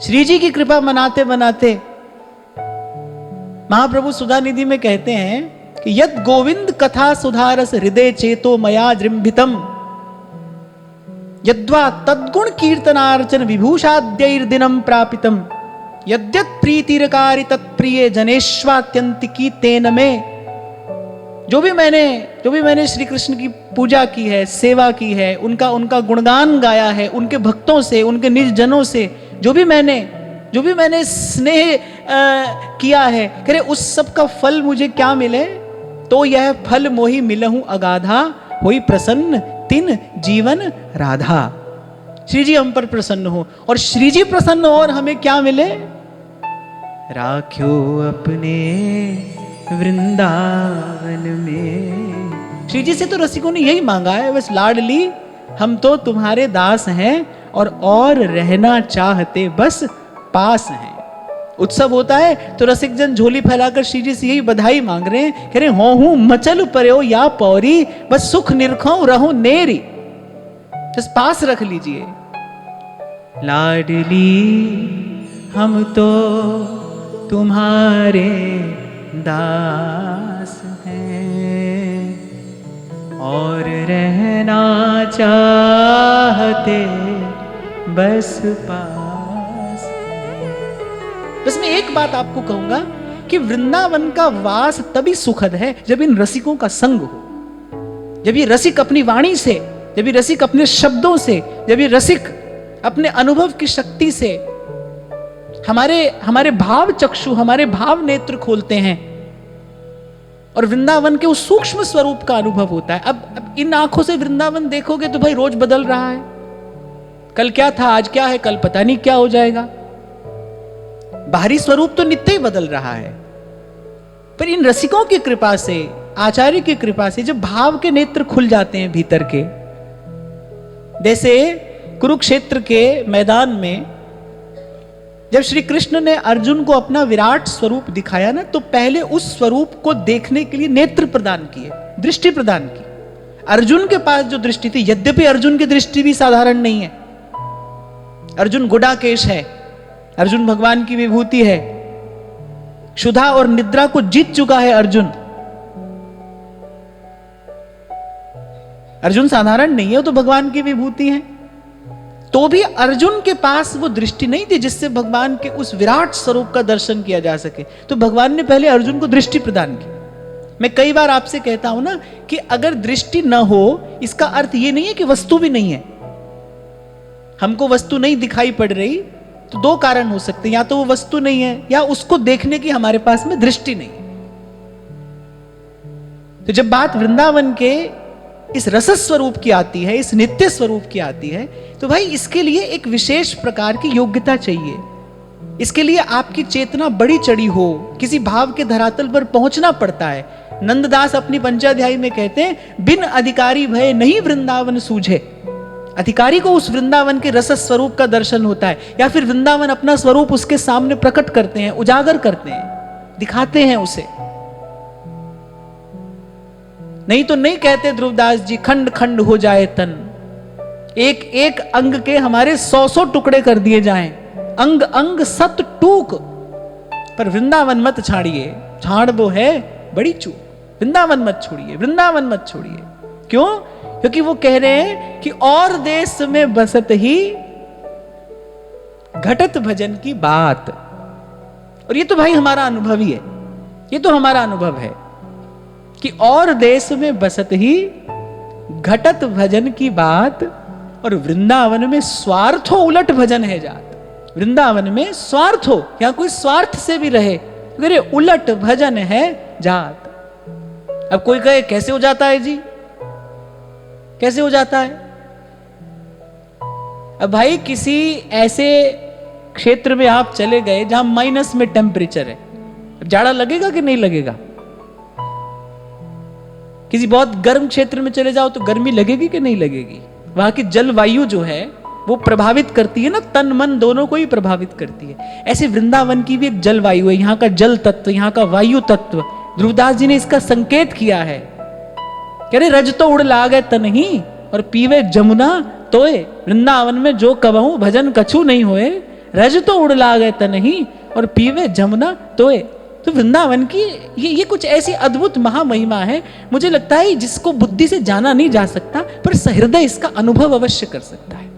श्री जी की कृपा मनाते मनाते महाप्रभु सुधानिधि में कहते हैं कि यद गोविंद कथा सुधारस हृदय चेतो मया जृंभितम यद्वा तद्गुण कीर्तनार्चन विभूषाद्यैर्दिनम प्रापितम यद्यत प्रीतिरकारी तत्प्रिय जनेश्वात्यंतिकी तेन में। जो भी मैंने श्री कृष्ण की पूजा की है, सेवा की है, उनका गुणगान गाया है, उनके भक्तों से, उनके निज जनों से जो भी मैंने स्नेह किया है, कह रहे उस सब का फल मुझे क्या मिले? तो यह फल मोहि मिलहूं अगाधा होई प्रसन्न तिन जीवन राधा। श्री जी हम पर प्रसन्न हो और श्री जी प्रसन्न हो और हमें क्या मिले? राख्यो अपने वृंदावन में। श्री जी से तो रसिकों ने यही मांगा है, बस लाडली हम तो तुम्हारे दास हैं और रहना चाहते बस पास हैं। उत्सव होता है तो रसिक जन झोली फैलाकर श्री जी से यही बधाई मांग रहे हैं, कह रहे हो हूं मचल पर्यो या पौरी बस सुख निरखो रहो नेरी, बस पास रख लीजिए। लाडली हम तो तुम्हारे दास हैं और रहना चाहते बस पास। बस मैं एक बात आपको कहूंगा कि वृंदावन का वास तभी सुखद है जब इन रसिकों का संग हो, जब ये रसिक अपनी वाणी से, जब ये रसिक अपने शब्दों से, जब ये रसिक अपने अनुभव की शक्ति से हमारे भाव चक्षु, हमारे भाव नेत्र खोलते हैं और वृंदावन के उस सूक्ष्म स्वरूप का अनुभव होता है। अब इन आंखों से वृंदावन देखोगे तो भाई रोज बदल रहा है, कल क्या था आज क्या है, कल पता नहीं क्या हो जाएगा। बाहरी स्वरूप तो नित्य ही बदल रहा है, पर इन रसिकों की कृपा से, आचार्य की कृपा से जब भाव के नेत्र खुल जाते हैं भीतर के, जैसे कुरुक्षेत्र के मैदान में जब श्री कृष्ण ने अर्जुन को अपना विराट स्वरूप दिखाया ना, तो पहले उस स्वरूप को देखने के लिए नेत्र प्रदान किए, दृष्टि प्रदान की। अर्जुन के पास जो दृष्टि थी, यद्यपि अर्जुन की दृष्टि भी साधारण नहीं है, अर्जुन गुडाकेश है, अर्जुन भगवान की विभूति है, क्षुधा और निद्रा को जीत चुका है अर्जुन साधारण नहीं है, वो तो भगवान की विभूति है। तो भी अर्जुन के पास वो दृष्टि नहीं थी जिससे भगवान के उस विराट स्वरूप का दर्शन किया जा सके, तो भगवान ने पहले अर्जुन को दृष्टि प्रदान की। मैं कई बार आपसे कहता हूं ना कि अगर दृष्टि न हो इसका अर्थ ये नहीं है कि वस्तु भी नहीं है। हमको वस्तु नहीं दिखाई पड़ रही तो दो कारण हो सकते हैं, या तो वो वस्तु नहीं है या उसको देखने की हमारे पास में दृष्टि नहीं है। तो जब बात वृंदावन के इस रस स्वरूप की आती है, इस नित्य स्वरूप की आती है, तो भाई इसके लिए एक विशेष प्रकार की योग्यता चाहिए। इसके लिए आपकी चेतना बड़ी चढ़ी हो, किसी भाव के धरातल पर पहुंचना पड़ता है। नंददास अपनी पंचाध्यायी में कहते हैं, बिन अधिकारी भय नहीं वृंदावन सूझे। अधिकारी को उस वृंदावन के रस स्वरूप का दर्शन होता है, या फिर वृंदावन अपना स्वरूप उसके सामने प्रकट करते हैं, उजागर करते हैं, दिखाते हैं उसे। नहीं तो नहीं कहते ध्रुवदास जी, खंड खंड हो जाए तन, एक एक अंग के हमारे 100 टुकड़े कर दिए जाएं, अंग अंग सत टूक, पर वृंदावन मत छाड़िए, छाड़ वो है बड़ी चूक। वृंदावन मत छोड़िए, वृंदावन मत छोड़िए। क्यों? क्योंकि वो कह रहे हैं कि और देश में बसत ही घटत भजन की बात। और ये तो भाई हमारा अनुभव ही है, ये तो हमारा अनुभव है कि और देश में बसत ही घटत भजन की बात, और वृंदावन में स्वार्थो उलट भजन है जात। वृंदावन में स्वार्थ हो, या कोई स्वार्थ से भी रहे, अरे उलट भजन है जात। अब कोई कहे कैसे हो जाता है जी, कैसे हो जाता है? अब भाई किसी ऐसे क्षेत्र में आप चले गए जहां माइनस में टेम्परेचर है, जाड़ा लगेगा कि नहीं लगेगा? किसी बहुत गर्म क्षेत्र में चले जाओ तो गर्मी लगेगी कि नहीं लगेगी? वहां की जलवायु जो है वो प्रभावित करती है ना, तन मन दोनों को ही प्रभावित करती है। ऐसे वृंदावन की भी एक जलवायु है, यहाँ का जल तत्व, यहाँ का वायु तत्व। ध्रुवदास जी ने इसका संकेत किया है, कह रहे रज तो उड़ लागे तनही और पीवे जमुना तोए, वृंदावन में जो कबहू भजन कछु नहीं होए, रज तो उड़ लागे तनहि और पीवे जमुना तोए। तो वृंदावन की ये कुछ ऐसी अद्भुत महामहिमा है, मुझे लगता है जिसको बुद्धि से जाना नहीं जा सकता, पर सहृदय इसका अनुभव अवश्य कर सकता है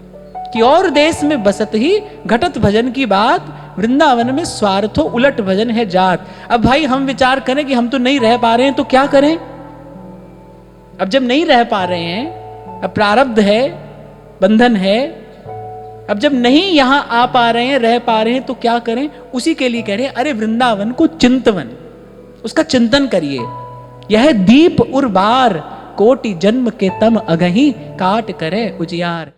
कि और देश में बसत ही घटत भजन की बात, वृंदावन में स्वार्थो उलट भजन है जात। अब भाई हम विचार करें कि हम तो नहीं रह पा रहे हैं तो क्या करें। अब जब नहीं रह पा रहे हैं, अब प्रारब्ध है, बंधन है, अब जब नहीं यहां आ पा रहे हैं, रह पा रहे हैं तो क्या करें। उसी के लिए कह रहे हैं अरे वृंदावन को चिंतवन, उसका चिंतन करिए। यह दीप उर्बार कोटि जन्म के तम अगही काट करे उजियार।